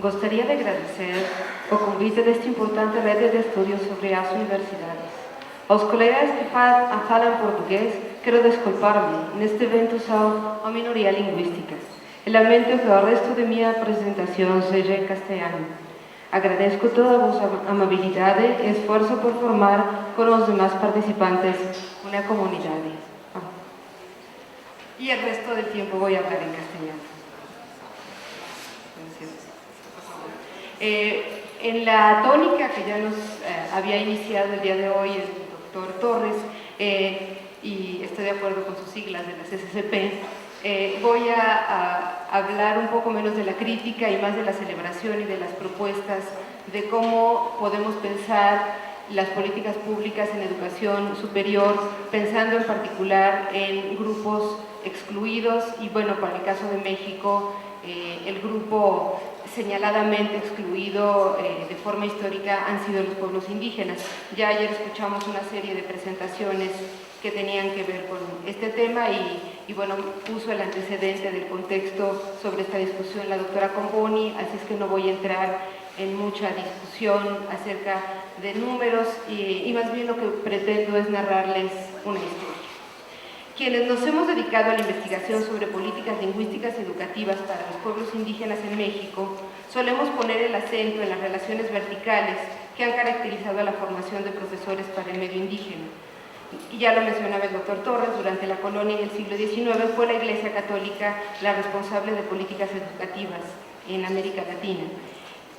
Gostaria de agradecer o convite desta importante rede de estudios sobre as universidades. Aos colegas que falam português, quero desculpar-me. Neste evento são a minoria linguística. E lamento que o resto de minha apresentação seja em castelhano. Agradeço toda a vossa amabilidade e esforço por formar com os demais participantes uma comunidade. Y el resto del tiempo voy a hablar en castellano. En la tónica que ya nos había iniciado el día de hoy el doctor Torres, y estoy de acuerdo con sus siglas de la CCCP, voy a hablar un poco menos de la crítica y más de la celebración y de las propuestas de cómo podemos pensar las políticas públicas en educación superior, pensando en particular en grupos excluidos y, bueno, para el caso de México, el grupo señaladamente excluido de forma histórica han sido los pueblos indígenas. Ya ayer escuchamos una serie de presentaciones que tenían que ver con este tema y bueno, puso el antecedente del contexto sobre esta discusión la doctora Comboni, así es que no voy a entrar en mucha discusión acerca de números y más bien lo que pretendo es narrarles una historia. Quienes nos hemos dedicado a la investigación sobre políticas lingüísticas educativas para los pueblos indígenas en México, solemos poner el acento en las relaciones verticales que han caracterizado a la formación de profesores para el medio indígena. Y ya lo mencionaba el doctor Torres, durante la colonia en el siglo XIX fue la Iglesia Católica la responsable de políticas educativas en América Latina.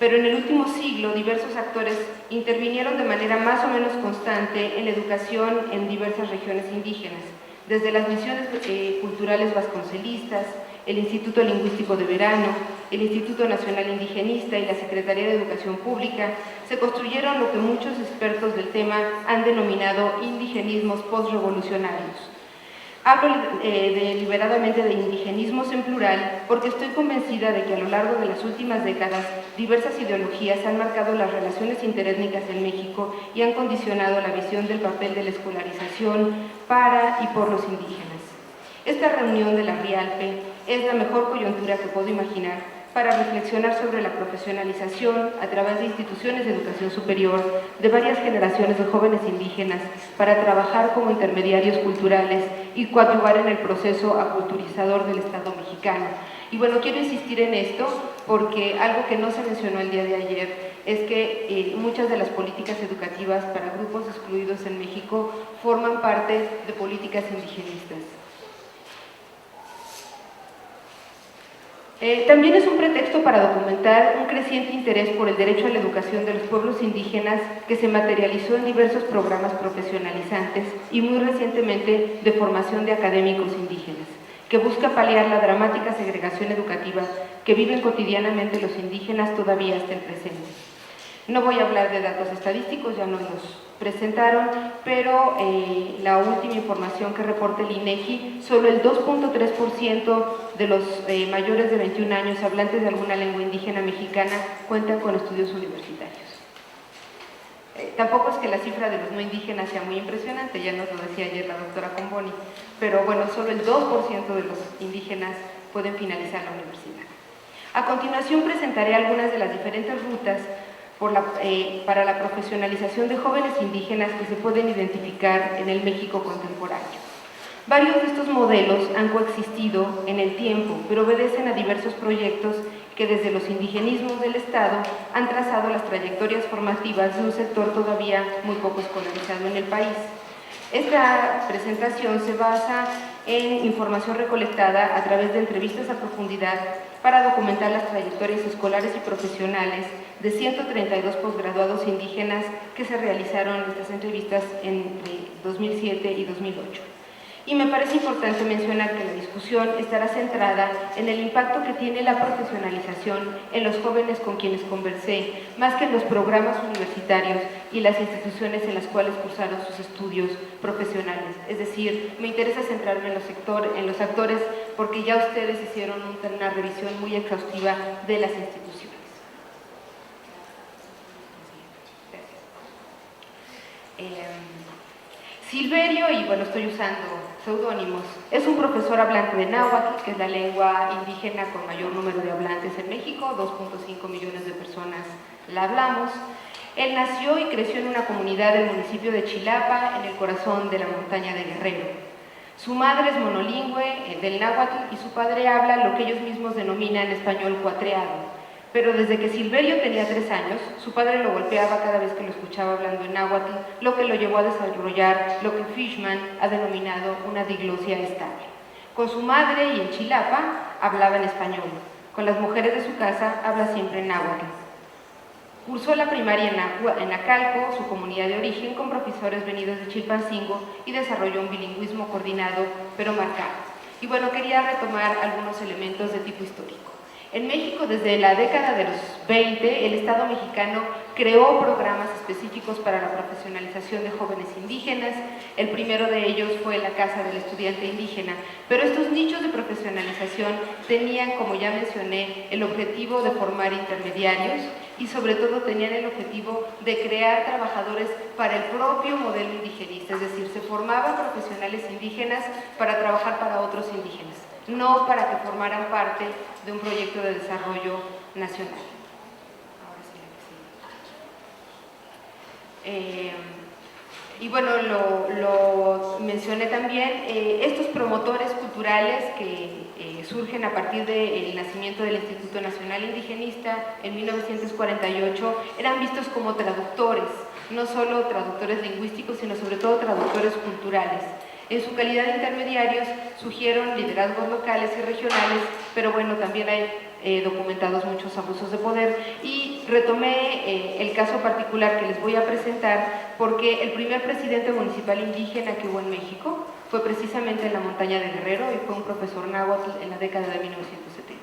Pero en el último siglo diversos actores intervinieron de manera más o menos constante en la educación en diversas regiones indígenas, desde las misiones culturales vasconcelistas, el Instituto Lingüístico de Verano, el Instituto Nacional Indigenista y la Secretaría de Educación Pública, se construyeron lo que muchos expertos del tema han denominado indigenismos postrevolucionarios. Hablo deliberadamente de indigenismos en plural porque estoy convencida de que a lo largo de las últimas décadas diversas ideologías han marcado las relaciones interétnicas en México y han condicionado la visión del papel de la escolarización para y por los indígenas. Esta reunión de la RIALPE es la mejor coyuntura que puedo imaginar para reflexionar sobre la profesionalización a través de instituciones de educación superior de varias generaciones de jóvenes indígenas para trabajar como intermediarios culturales y coadyuvar en el proceso aculturizador del Estado mexicano. Y bueno, quiero insistir en esto porque algo que no se mencionó el día de ayer es que muchas de las políticas educativas para grupos excluidos en México forman parte de políticas indigenistas. También es un pretexto para documentar un creciente interés por el derecho a la educación de los pueblos indígenas que se materializó en diversos programas profesionalizantes y muy recientemente de formación de académicos indígenas, que busca paliar la dramática segregación educativa que viven cotidianamente los indígenas todavía hasta el presente. No voy a hablar de datos estadísticos, ya nos los presentaron, pero la última información que reporta el INEGI, solo el 2.3% de los mayores de 21 años hablantes de alguna lengua indígena mexicana cuentan con estudios universitarios. Tampoco es que la cifra de los no indígenas sea muy impresionante, ya nos lo decía ayer la doctora Comboni, pero bueno, solo el 2% de los indígenas pueden finalizar la universidad. A continuación presentaré algunas de las diferentes rutas para la profesionalización de jóvenes indígenas que se pueden identificar en el México contemporáneo. Varios de estos modelos han coexistido en el tiempo, pero obedecen a diversos proyectos que desde los indigenismos del Estado han trazado las trayectorias formativas de un sector todavía muy poco escolarizado en el país. Esta presentación se basa en información recolectada a través de entrevistas a profundidad para documentar las trayectorias escolares y profesionales de 132 posgraduados indígenas que se realizaron estas entrevistas entre 2007 y 2008. Y me parece importante mencionar que la discusión estará centrada en el impacto que tiene la profesionalización en los jóvenes con quienes conversé, más que en los programas universitarios y las instituciones en las cuales cursaron sus estudios profesionales. Es decir, me interesa centrarme en los actores porque ya ustedes hicieron una revisión muy exhaustiva de las instituciones. Silverio, y bueno, estoy usando seudónimos. Es un profesor hablante de náhuatl, que es la lengua indígena con mayor número de hablantes en México, 2.5 millones de personas la hablamos. Él nació y creció en una comunidad del municipio de Chilapa, en el corazón de la montaña de Guerrero. Su madre es monolingüe del náhuatl y su padre habla lo que ellos mismos denominan español cuatreado. Pero desde que Silverio tenía 3 años, su padre lo golpeaba cada vez que lo escuchaba hablando en náhuatl, lo que lo llevó a desarrollar lo que Fishman ha denominado una diglosia estable. Con su madre y en Chilapa hablaba en español. Con las mujeres de su casa habla siempre en náhuatl. Cursó la primaria en Acalco, su comunidad de origen, con profesores venidos de Chilpancingo y desarrolló un bilingüismo coordinado pero marcado. Y bueno, quería retomar algunos elementos de tipo histórico. En México, desde la década de los 20, el Estado mexicano creó programas específicos para la profesionalización de jóvenes indígenas. El primero de ellos fue la Casa del Estudiante Indígena, pero estos nichos de profesionalización tenían, como ya mencioné, el objetivo de formar intermediarios y sobre todo tenían el objetivo de crear trabajadores para el propio modelo indigenista, es decir, se formaban profesionales indígenas para trabajar para otros indígenas, no para que formaran parte de un proyecto de desarrollo nacional. Ahora sí, y bueno, lo mencioné también, estos promotores culturales que surgen a partir del nacimiento del Instituto Nacional Indigenista en 1948 eran vistos como traductores, no solo traductores lingüísticos, sino sobre todo traductores culturales. En su calidad de intermediarios surgieron liderazgos locales y regionales, pero bueno, también hay documentados muchos abusos de poder, y retomé el caso particular que les voy a presentar porque el primer presidente municipal indígena que hubo en México fue precisamente en la montaña de Guerrero y fue un profesor náhuatl en la década de 1970.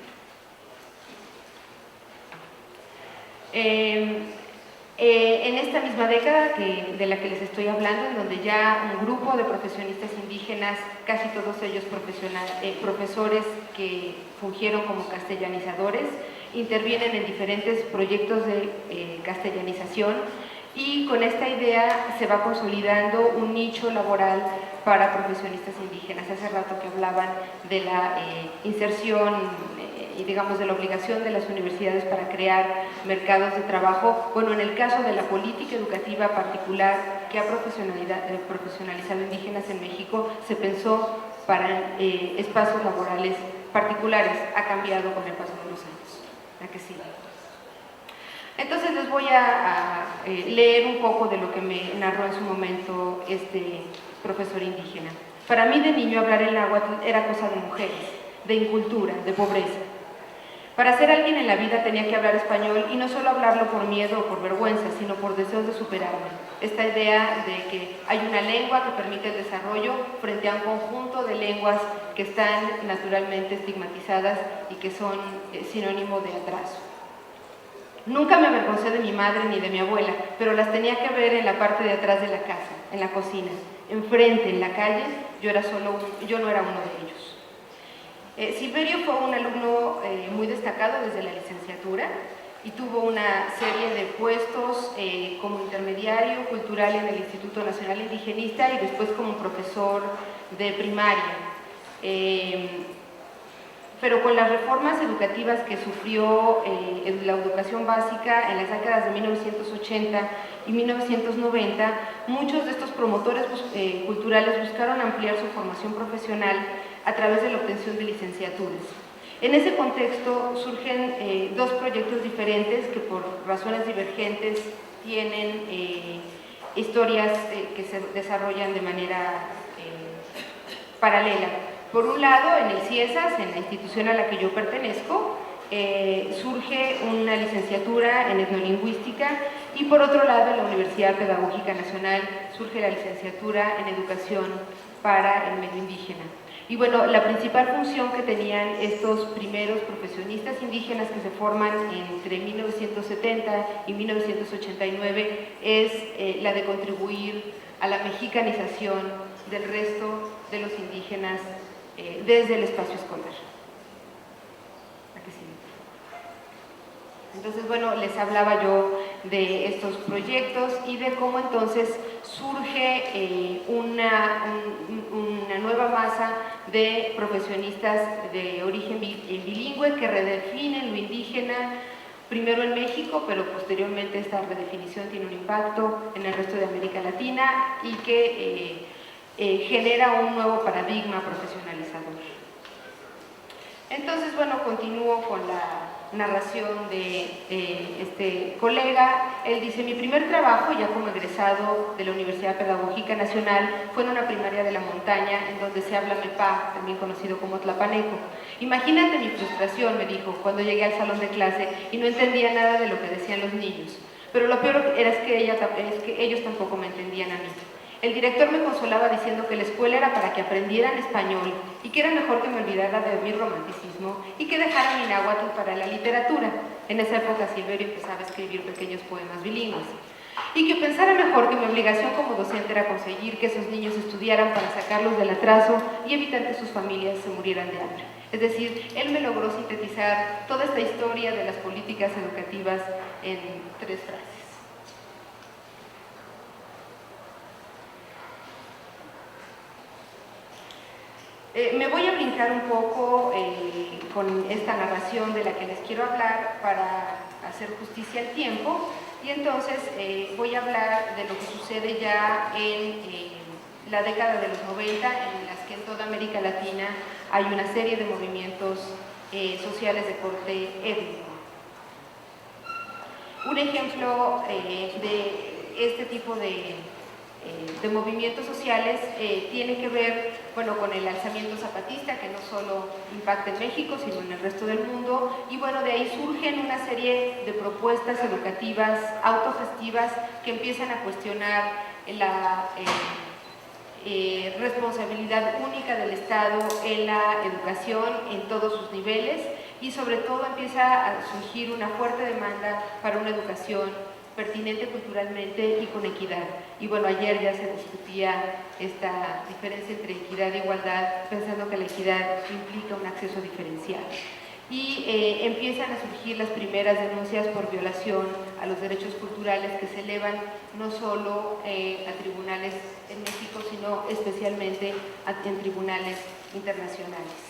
En esta misma década de la que les estoy hablando, en donde ya un grupo de profesionistas indígenas, casi todos ellos profesores que fungieron como castellanizadores, intervienen en diferentes proyectos de castellanización, y con esta idea se va consolidando un nicho laboral para profesionistas indígenas. Hace rato que hablaban de la inserción y digamos de la obligación de las universidades para crear mercados de trabajo. Bueno, en el caso de la política educativa particular que ha profesionalizado indígenas en México, se pensó para espacios laborales particulares. Ha cambiado con el paso de los años. ¿A que sí? Entonces les voy a leer un poco de lo que me narró en su momento este profesor indígena. Para mí, de niño, hablar el náhuatl era cosa de mujeres, de incultura, de pobreza. Para ser alguien en la vida tenía que hablar español, y no solo hablarlo por miedo o por vergüenza, sino por deseos de superarme. Esta idea de que hay una lengua que permite el desarrollo frente a un conjunto de lenguas que están naturalmente estigmatizadas y que son sinónimo de atraso. Nunca me avergoncé de mi madre ni de mi abuela, pero las tenía que ver en la parte de atrás de la casa, en la cocina. Enfrente, en la calle, yo no era uno de ellos. Silverio fue un alumno muy destacado desde la licenciatura y tuvo una serie de puestos como intermediario cultural en el Instituto Nacional Indigenista y después como profesor de primaria. Pero con las reformas educativas que sufrió la educación básica en las décadas de 1980 y 1990, muchos de estos promotores culturales buscaron ampliar su formación profesional a través de la obtención de licenciaturas. En ese contexto surgen dos proyectos diferentes que por razones divergentes tienen historias que se desarrollan de manera paralela. Por un lado, en el CIESAS, en la institución a la que yo pertenezco, surge una licenciatura en etnolingüística, y por otro lado, en la Universidad Pedagógica Nacional surge la licenciatura en educación para el medio indígena. Y bueno, la principal función que tenían estos primeros profesionistas indígenas que se forman entre 1970 y 1989 es la de contribuir a la mexicanización del resto de los indígenas desde el espacio escolar. Entonces, bueno, les hablaba yo de estos proyectos y de cómo entonces surge una nueva masa de profesionistas de origen bilingüe que redefinen lo indígena, primero en México, pero posteriormente esta redefinición tiene un impacto en el resto de América Latina y que genera un nuevo paradigma profesionalizador. Entonces, bueno, continúo con la narración de este colega. Él dice: mi primer trabajo, ya como egresado de la Universidad Pedagógica Nacional, fue en una primaria de la montaña, en donde se habla mepá, también conocido como tlapaneco. Imagínate mi frustración, me dijo, cuando llegué al salón de clase y no entendía nada de lo que decían los niños. Pero lo peor es que ellos tampoco me entendían a mí. El director me consolaba diciendo que la escuela era para que aprendieran español y que era mejor que me olvidara de mi romanticismo y que dejara mi náhuatl para la literatura. En esa época Silverio empezaba a escribir pequeños poemas bilingües. Y que pensara mejor que mi obligación como docente era conseguir que esos niños estudiaran para sacarlos del atraso y evitar que sus familias se murieran de hambre. Es decir, él me logró sintetizar toda esta historia de las políticas educativas en 3 frases. Me voy a brincar un poco con esta narración de la que les quiero hablar para hacer justicia al tiempo, y entonces voy a hablar de lo que sucede ya en la década de los 90, en las que en toda América Latina hay una serie de movimientos sociales de corte étnico. Un ejemplo de este tipo de movimientos sociales tiene que ver, bueno, con el alzamiento zapatista, que no solo impacta en México, sino en el resto del mundo, y bueno, de ahí surgen una serie de propuestas educativas autogestivas que empiezan a cuestionar la responsabilidad única del Estado en la educación en todos sus niveles, y sobre todo empieza a surgir una fuerte demanda para una educación pertinente culturalmente y con equidad. Y bueno, ayer ya se discutía esta diferencia entre equidad e igualdad, pensando que la equidad implica un acceso diferencial. Y empiezan a surgir las primeras denuncias por violación a los derechos culturales, que se elevan no solo a tribunales en México, sino especialmente en tribunales internacionales.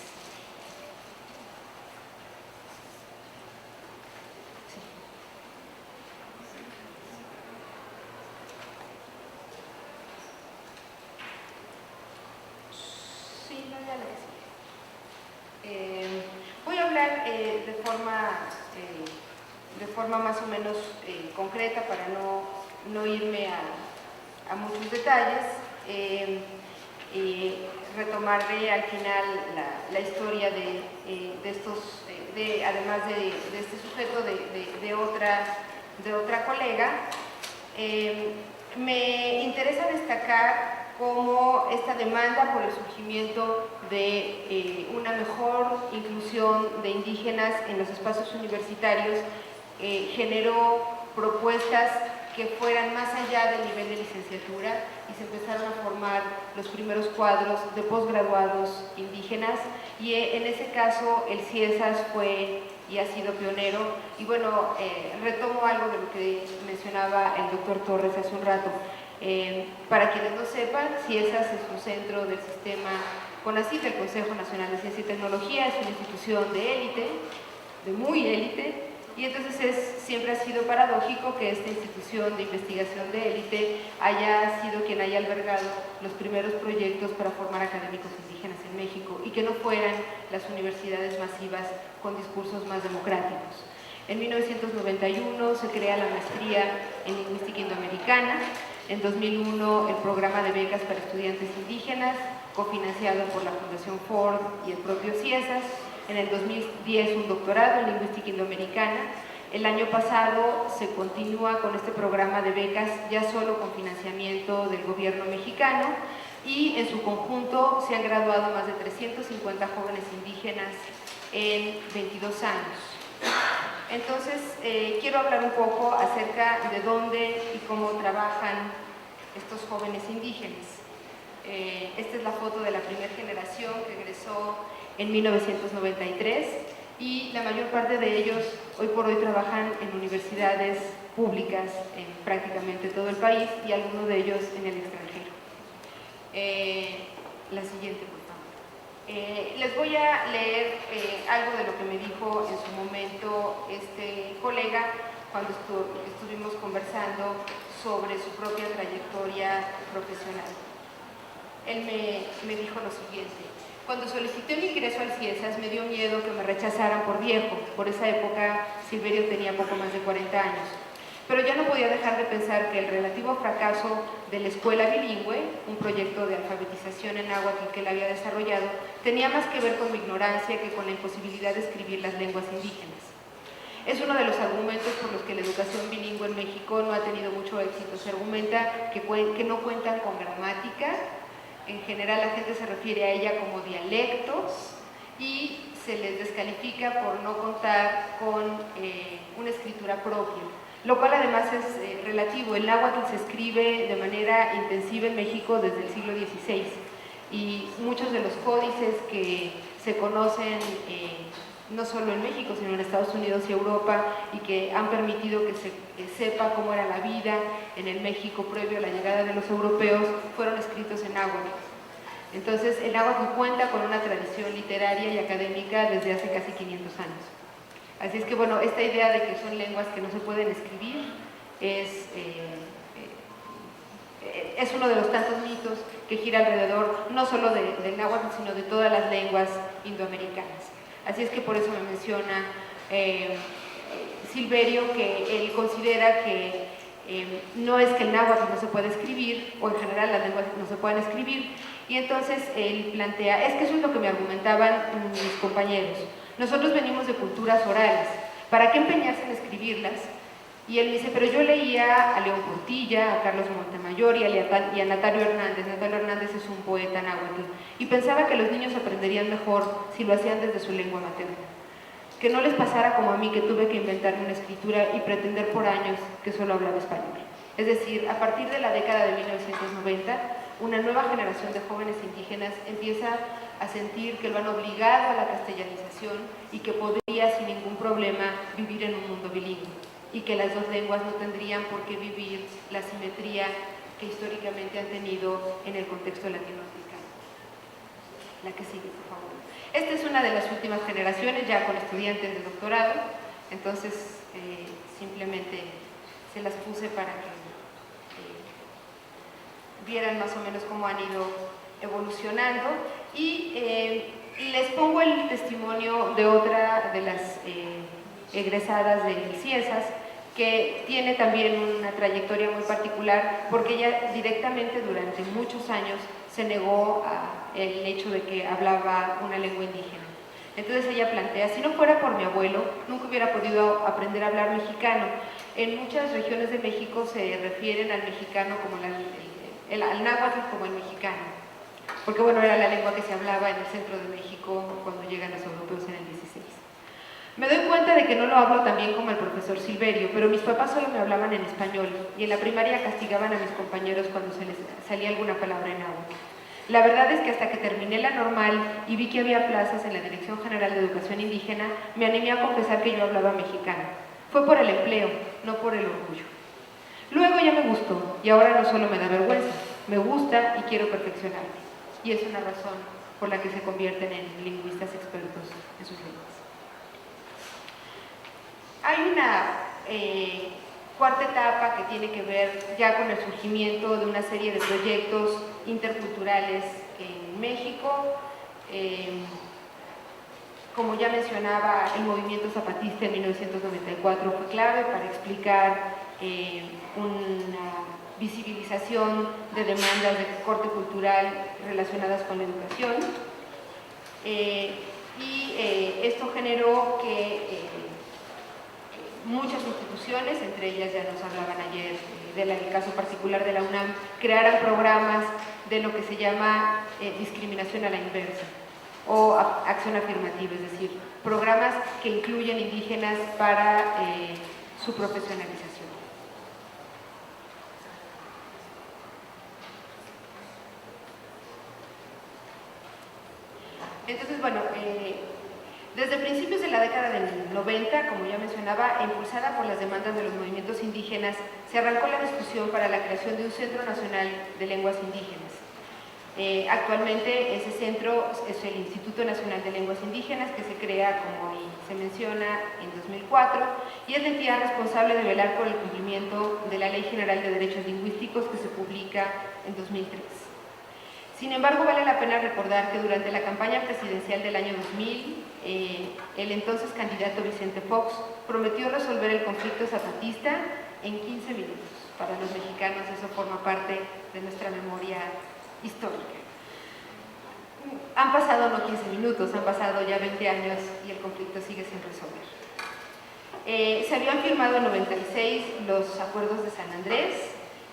Voy a hablar de forma más o menos concreta para no irme a muchos detalles. Retomaré al final la historia de estos, además de este sujeto, de otra colega. Me interesa destacar cómo esta demanda por el surgimiento de una mejor inclusión de indígenas en los espacios universitarios generó propuestas que fueran más allá del nivel de licenciatura, y se empezaron a formar los primeros cuadros de posgraduados indígenas, y en ese caso el CIESAS fue y ha sido pionero. Y bueno, retomo algo de lo que mencionaba el doctor Torres hace un rato. Para quienes no sepan, CIESAS es un centro del sistema CONACYT, el Consejo Nacional de Ciencia y Tecnología. Es una institución de élite, de muy élite, y entonces siempre ha sido paradójico que esta institución de investigación de élite haya sido quien haya albergado los primeros proyectos para formar académicos indígenas en México, y que no fueran las universidades masivas con discursos más democráticos. En 1991 se crea la maestría en lingüística indoamericana. En 2001 el programa de becas para estudiantes indígenas, cofinanciado por la Fundación Ford y el propio CIESAS. En el 2010 un doctorado en lingüística indoamericana. El año pasado se continúa con este programa de becas, ya solo con financiamiento del gobierno mexicano, y en su conjunto se han graduado más de 350 jóvenes indígenas en 22 años. Entonces, quiero hablar un poco acerca de dónde y cómo trabajan estos jóvenes indígenas. Esta es la foto de la primera generación que egresó en 1993, y la mayor parte de ellos hoy por hoy trabajan en universidades públicas en prácticamente todo el país y algunos de ellos en el extranjero. La siguiente, por favor. Les voy a leer algo de lo que me dijo en su momento este colega cuando estuvimos conversando sobre su propia trayectoria profesional. Él me dijo lo siguiente: cuando solicité mi ingreso al CIESAS me dio miedo que me rechazaran por viejo. Por esa época Silverio tenía poco más de 40 años. Pero ya no podía dejar de pensar que el relativo fracaso de la escuela bilingüe, un proyecto de alfabetización en náhuatl que él había desarrollado, tenía más que ver con mi ignorancia que con la imposibilidad de escribir las lenguas indígenas. Es uno de los argumentos por los que la educación bilingüe en México no ha tenido mucho éxito. Se argumenta que no cuentan con gramática. En general la gente se refiere a ella como dialectos y se les descalifica por no contar con una escritura propia, lo cual además es relativo. El náhuatl se escribe de manera intensiva en México desde el siglo XVI y muchos de los códices que se conocen no solo en México, sino en Estados Unidos y Europa, y que han permitido que se sepa cómo era la vida en el México previo a la llegada de los europeos, fueron escritos en náhuatl. Entonces, el náhuatl cuenta con una tradición literaria y académica desde hace casi 500 años. Así es que, bueno, esta idea de que son lenguas que no se pueden escribir es uno de los tantos mitos que gira alrededor, no solo del náhuatl, sino de todas las lenguas indoamericanas. Así es que por eso me menciona Silverio que él considera que no es que el náhuatl no se pueda escribir, o en general las lenguas no se puedan escribir, y entonces él plantea, es que eso es lo que me argumentaban mis compañeros, nosotros venimos de culturas orales, ¿para qué empeñarse en escribirlas? Y él dice, pero yo leía a León Portilla, a Carlos Montemayor y a Natalio Hernández. Natalio Hernández es un poeta náhuatl, y pensaba que los niños aprenderían mejor si lo hacían desde su lengua materna. Que no les pasara como a mí, que tuve que inventarme una escritura y pretender por años que solo hablaba español. Es decir, a partir de la década de 1990, una nueva generación de jóvenes indígenas empieza a sentir que lo han obligado a la castellanización y que podría sin ningún problema vivir en un mundo bilingüe, y que las dos lenguas no tendrían por qué vivir la simetría que históricamente han tenido en el contexto latinoamericano. La que sigue, por favor. Esta es una de las últimas generaciones, ya con estudiantes de doctorado, entonces simplemente se las puse para que vieran más o menos cómo han ido evolucionando, y les pongo el testimonio de otra de las egresadas del CIESAS, que tiene también una trayectoria muy particular, porque ella directamente durante muchos años se negó el hecho de que hablaba una lengua indígena. Entonces ella plantea, si no fuera por mi abuelo, nunca hubiera podido aprender a hablar mexicano. En muchas regiones de México se refieren al mexicano como al náhuatl como el mexicano, porque bueno, era la lengua que se hablaba en el centro de México cuando llegan los europeos en el 16. Me doy cuenta de que no lo hablo tan bien como el profesor Silverio, pero mis papás solo me hablaban en español, y en la primaria castigaban a mis compañeros cuando se les salía alguna palabra en náhuatl. La verdad es que hasta que terminé la normal y vi que había plazas en la Dirección General de Educación Indígena, me animé a confesar que yo hablaba mexicano. Fue por el empleo, no por el orgullo. Luego ya me gustó, y ahora no solo me da vergüenza, me gusta y quiero perfeccionarme. Y es una razón por la que se convierten en lingüistas expertos en sus lenguas. Hay una cuarta etapa que tiene que ver ya con el surgimiento de una serie de proyectos interculturales en México. Como ya mencionaba, el movimiento zapatista en 1994 fue clave para explicar una visibilización de demandas de corte cultural relacionadas con la educación. Esto generó que muchas instituciones, entre ellas ya nos hablaban ayer del caso particular de la UNAM, crearan programas de lo que se llama discriminación a la inversa o acción afirmativa, es decir, programas que incluyen indígenas para su profesionalización. Entonces, bueno, Desde principios de la década del 90, como ya mencionaba, e impulsada por las demandas de los movimientos indígenas, se arrancó la discusión para la creación de un Centro Nacional de Lenguas Indígenas. Actualmente ese centro es el Instituto Nacional de Lenguas Indígenas, que se crea, como ahí se menciona, en 2004, y es la entidad responsable de velar por el cumplimiento de la Ley General de Derechos Lingüísticos, que se publica en 2003. Sin embargo, vale la pena recordar que durante la campaña presidencial del año 2000, el entonces candidato Vicente Fox prometió resolver el conflicto zapatista en 15 minutos. Para los mexicanos eso forma parte de nuestra memoria histórica. Han pasado no 15 minutos, han pasado ya 20 años y el conflicto sigue sin resolver. Se habían firmado en 96 los acuerdos de San Andrés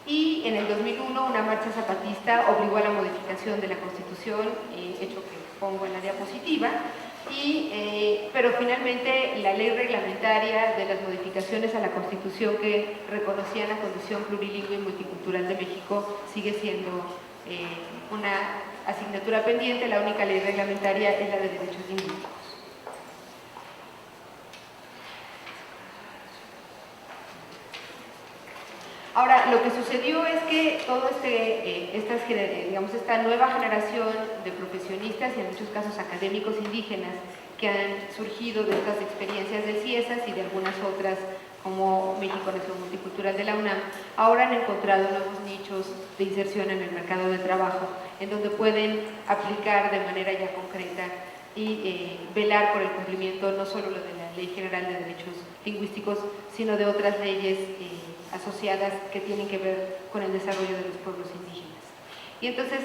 y en el 2001 una marcha zapatista obligó a la modificación de la Constitución, hecho que pongo en la diapositiva, pero finalmente la ley reglamentaria de las modificaciones a la Constitución que reconocía la condición plurilingüe y multicultural de México sigue siendo una asignatura pendiente. La única ley reglamentaria es la de derechos lingüísticos. Ahora, lo que sucedió es que todo esta nueva generación de profesionistas y en muchos casos académicos indígenas que han surgido de estas experiencias del CIESAS y de algunas otras como México Nación Multicultural de la UNAM, ahora han encontrado nuevos nichos de inserción en el mercado de trabajo, en donde pueden aplicar de manera ya concreta y velar por el cumplimiento no solo de la Ley General de Derechos Lingüísticos, sino de otras leyes asociadas que tienen que ver con el desarrollo de los pueblos indígenas. Y entonces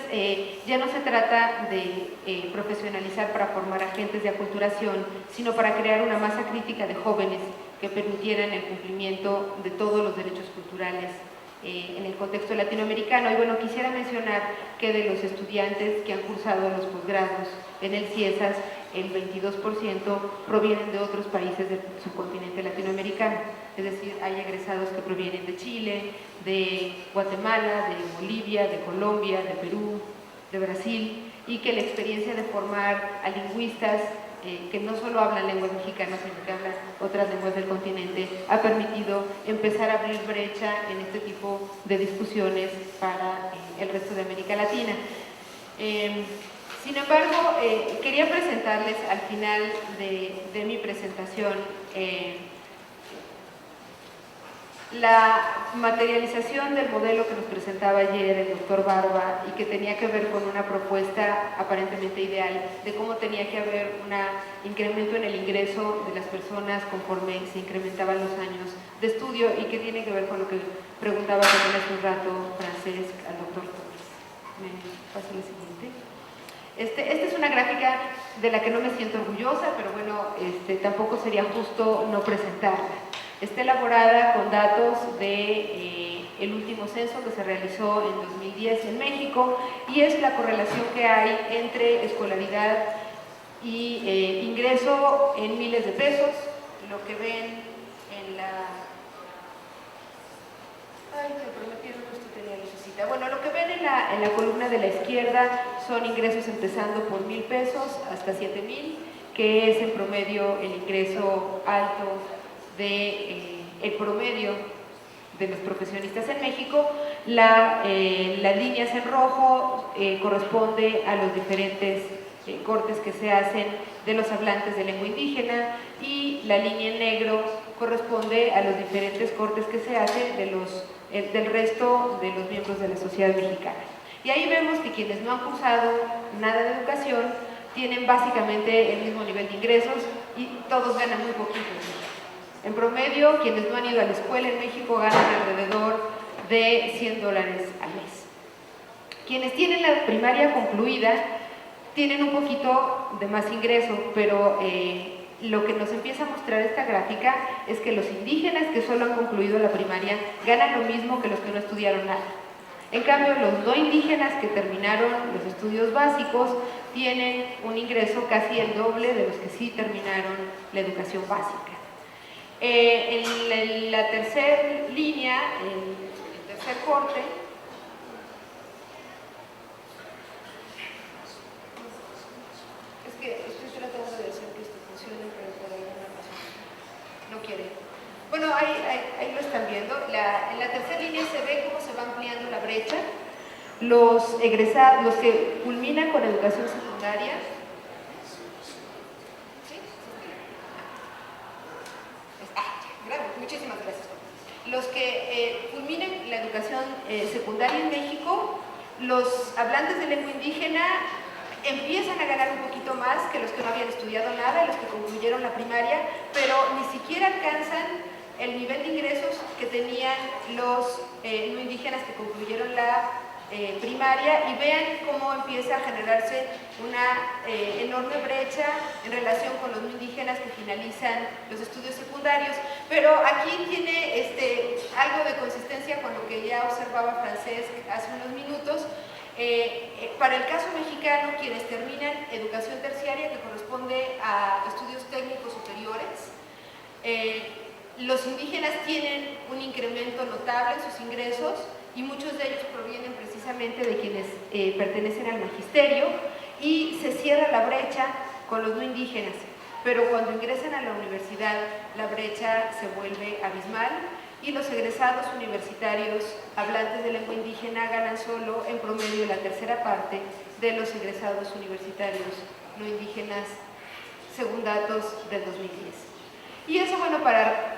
ya no se trata de profesionalizar para formar agentes de aculturación, sino para crear una masa crítica de jóvenes que permitieran el cumplimiento de todos los derechos culturales en el contexto latinoamericano. Y bueno, quisiera mencionar que de los estudiantes que han cursado los posgrados en el CIESAS, el 22% provienen de otros países del subcontinente latinoamericano. Es decir, hay egresados que provienen de Chile, de Guatemala, de Bolivia, de Colombia, de Perú, de Brasil, y que la experiencia de formar a lingüistas que no solo hablan lenguas mexicanas, sino que hablan otras lenguas del continente, ha permitido empezar a abrir brecha en este tipo de discusiones para el resto de América Latina. Sin embargo, quería presentarles al final de mi presentación la materialización del modelo que nos presentaba ayer el doctor Barba y que tenía que ver con una propuesta aparentemente ideal de cómo tenía que haber un incremento en el ingreso de las personas conforme se incrementaban los años de estudio y que tiene que ver con lo que preguntaba también hace un rato Francesc al doctor Torres. ¿Me pasa la siguiente? Esta es una gráfica de la que no me siento orgullosa, pero bueno, tampoco sería justo no presentarla. Está elaborada con datos del último censo que se realizó en 2010 en México y es la correlación que hay entre escolaridad y ingreso en miles de pesos. Lo que ven en la... Ay, me prometieron que esto tenía lucecita. Bueno, lo que ven en la columna de la izquierda son ingresos empezando por 1,000 pesos hasta 7,000, que es en promedio el ingreso alto el promedio de los profesionistas en México. Las líneas en rojo corresponde a los diferentes cortes que se hacen de los hablantes de lengua indígena y la línea en negro corresponde a los diferentes cortes que se hacen del resto de los miembros de la sociedad mexicana. Y ahí vemos que quienes no han cursado nada de educación tienen básicamente el mismo nivel de ingresos y todos ganan muy poquito. En promedio, quienes no han ido a la escuela en México ganan alrededor de $100 al mes. Quienes tienen la primaria concluida tienen un poquito de más ingreso, pero lo que nos empieza a mostrar esta gráfica es que los indígenas que solo han concluido la primaria ganan lo mismo que los que no estudiaron nada. En cambio, los no indígenas que terminaron los estudios básicos tienen un ingreso casi el doble de los que sí terminaron la educación básica. En la tercera línea, el tercer corte, es que estoy tratando de hacer que esto funcione. ahí lo están viendo. En la tercera línea se ve cómo se va ampliando la brecha. Los egresados, los que culminan con educación secundaria, ¿sí? Muchísimas gracias. Los que culminan la educación secundaria en México, los hablantes de lengua indígena empiezan a ganar un poquito más que los que no habían estudiado nada, los que concluyeron la primaria, pero ni siquiera alcanzan el nivel de ingresos que tenían los no indígenas que concluyeron la primaria, y vean cómo empieza a generarse una enorme brecha en relación con los no indígenas que finalizan los estudios secundarios. Pero aquí tiene algo de consistencia con lo que ya observaba Francesc hace unos minutos. Para el caso mexicano, quienes terminan educación terciaria, que corresponde a estudios técnicos superiores, los indígenas tienen un incremento notable en sus ingresos, y muchos de ellos provienen precisamente de quienes pertenecen al magisterio, y se cierra la brecha con los no indígenas. Pero cuando ingresan a la universidad, la brecha se vuelve abismal, y los egresados universitarios hablantes de lengua indígena ganan solo en promedio la tercera parte de los egresados universitarios no indígenas, según datos del 2010. Y eso, bueno, para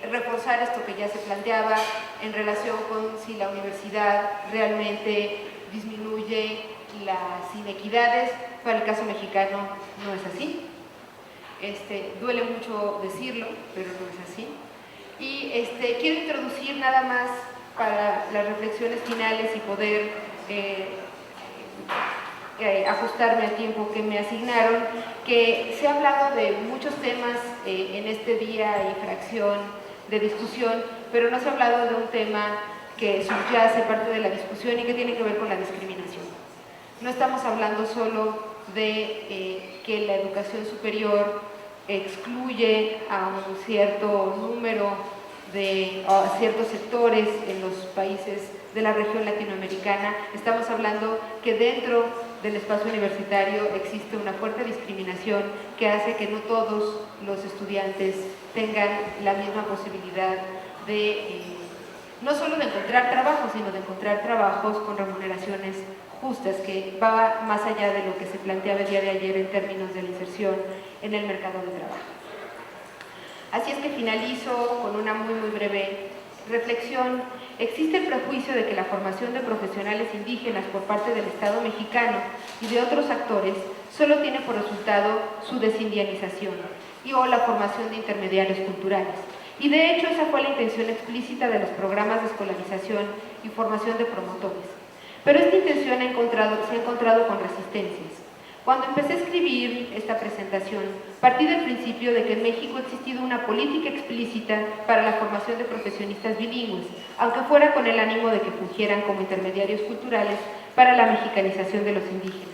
reforzar esto que ya se planteaba en relación con si la universidad realmente disminuye las inequidades. Para el caso mexicano no es así. Duele mucho decirlo, pero no es así. Y quiero introducir nada más para las reflexiones finales y poder ajustarme al tiempo que me asignaron, que se ha hablado de muchos temas en este día y fracción de discusión, pero no se ha hablado de un tema que subyace parte de la discusión y que tiene que ver con la discriminación. No estamos hablando solo de que la educación superior excluye a un cierto número a ciertos sectores en los países de la región latinoamericana. Estamos hablando que dentro del espacio universitario existe una fuerte discriminación que hace que no todos los estudiantes tengan la misma posibilidad de no solo de encontrar trabajo, sino de encontrar trabajos con remuneraciones justas, que va más allá de lo que se planteaba el día de ayer en términos de la inserción en el mercado de trabajo. Así es que finalizo con una muy breve reflexión. Existe el prejuicio de que la formación de profesionales indígenas por parte del Estado mexicano y de otros actores solo tiene por resultado su desindianización o la formación de intermediarios culturales. Y de hecho esa fue la intención explícita de los programas de escolarización y formación de promotores. Pero esta intención se ha encontrado con resistencias. Cuando empecé a escribir esta presentación, partí del principio de que en México ha existido una política explícita para la formación de profesionistas bilingües, aunque fuera con el ánimo de que fungieran como intermediarios culturales para la mexicanización de los indígenas.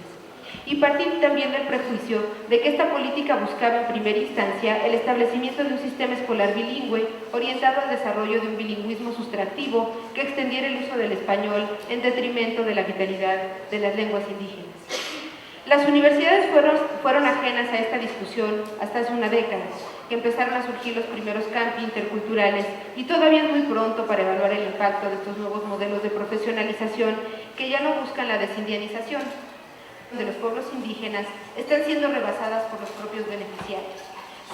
Y partí también del prejuicio de que esta política buscaba en primera instancia el establecimiento de un sistema escolar bilingüe orientado al desarrollo de un bilingüismo sustractivo que extendiera el uso del español en detrimento de la vitalidad de las lenguas indígenas. Las universidades fueron ajenas a esta discusión hasta hace una década, que empezaron a surgir los primeros campi interculturales, y todavía es muy pronto para evaluar el impacto de estos nuevos modelos de profesionalización que ya no buscan la desindianización de los pueblos indígenas, están siendo rebasadas por los propios beneficiarios.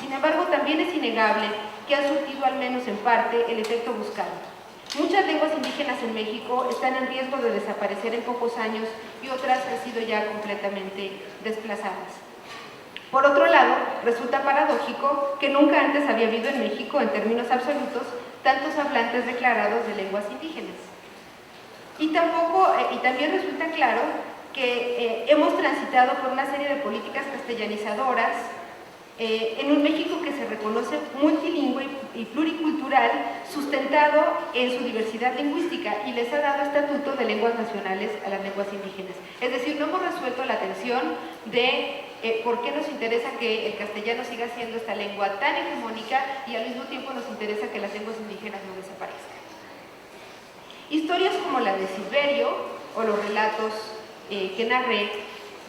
Sin embargo, también es innegable que han surtido al menos en parte el efecto buscado. Muchas lenguas indígenas en México están en riesgo de desaparecer en pocos años y otras han sido ya completamente desplazadas. Por otro lado, resulta paradójico que nunca antes había habido en México, en términos absolutos, tantos hablantes declarados de lenguas indígenas. Y también resulta claro que hemos transitado por una serie de políticas castellanizadoras en un México que se reconoce multilingüe y pluricultural, sustentado en su diversidad lingüística, y les ha dado estatuto de lenguas nacionales a las lenguas indígenas. Es decir, no hemos resuelto la tensión de por qué nos interesa que el castellano siga siendo esta lengua tan hegemónica y al mismo tiempo nos interesa que las lenguas indígenas no desaparezcan. Historias como la de Silverio o los relatos que narré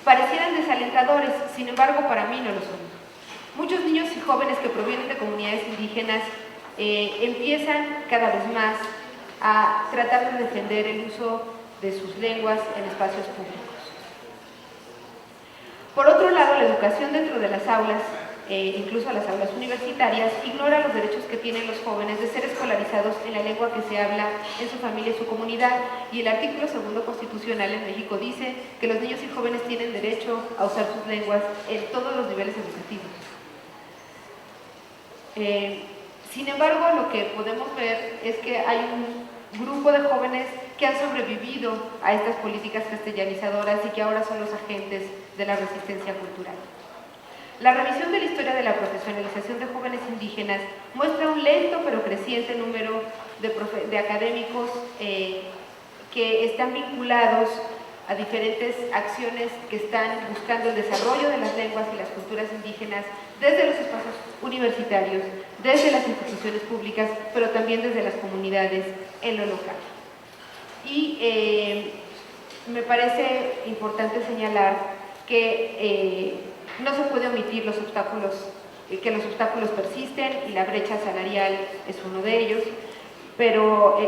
parecieran desalentadores, sin embargo para mí no lo son. Muchos niños y jóvenes que provienen de comunidades indígenas empiezan cada vez más a tratar de defender el uso de sus lenguas en espacios públicos. Por otro lado, la educación dentro de las aulas, incluso las aulas universitarias, ignora los derechos que tienen los jóvenes de ser escolarizados en la lengua que se habla en su familia y su comunidad, y el artículo 2 constitucional en México dice que los niños y jóvenes tienen derecho a usar sus lenguas en todos los niveles educativos. Sin embargo, lo que podemos ver es que hay un grupo de jóvenes que han sobrevivido a estas políticas castellanizadoras y que ahora son los agentes de la resistencia cultural. La revisión de la historia de la profesionalización de jóvenes indígenas muestra un lento pero creciente número de académicos que están vinculados a diferentes acciones que están buscando el desarrollo de las lenguas y las culturas indígenas desde los espacios universitarios, desde las instituciones públicas, pero también desde las comunidades en lo local. Y me parece importante señalar que no se puede omitir los obstáculos, que los obstáculos persisten y la brecha salarial es uno de ellos,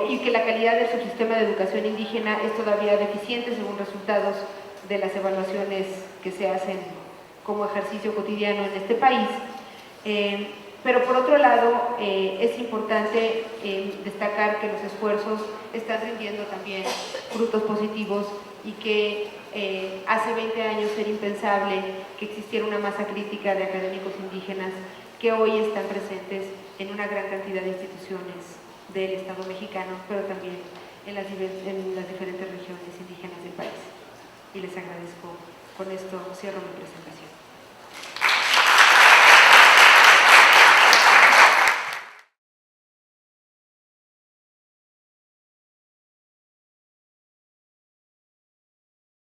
y que la calidad del subsistema de educación indígena es todavía deficiente según resultados de las evaluaciones que se hacen como ejercicio cotidiano en este país. Pero por otro lado, es importante destacar que los esfuerzos están rindiendo también frutos positivos y que hace 20 años era impensable que existiera una masa crítica de académicos indígenas que hoy están presentes en una gran cantidad de instituciones del Estado mexicano, pero también en las diferentes regiones indígenas del país. Y les agradezco. Con esto cierro mi presentación.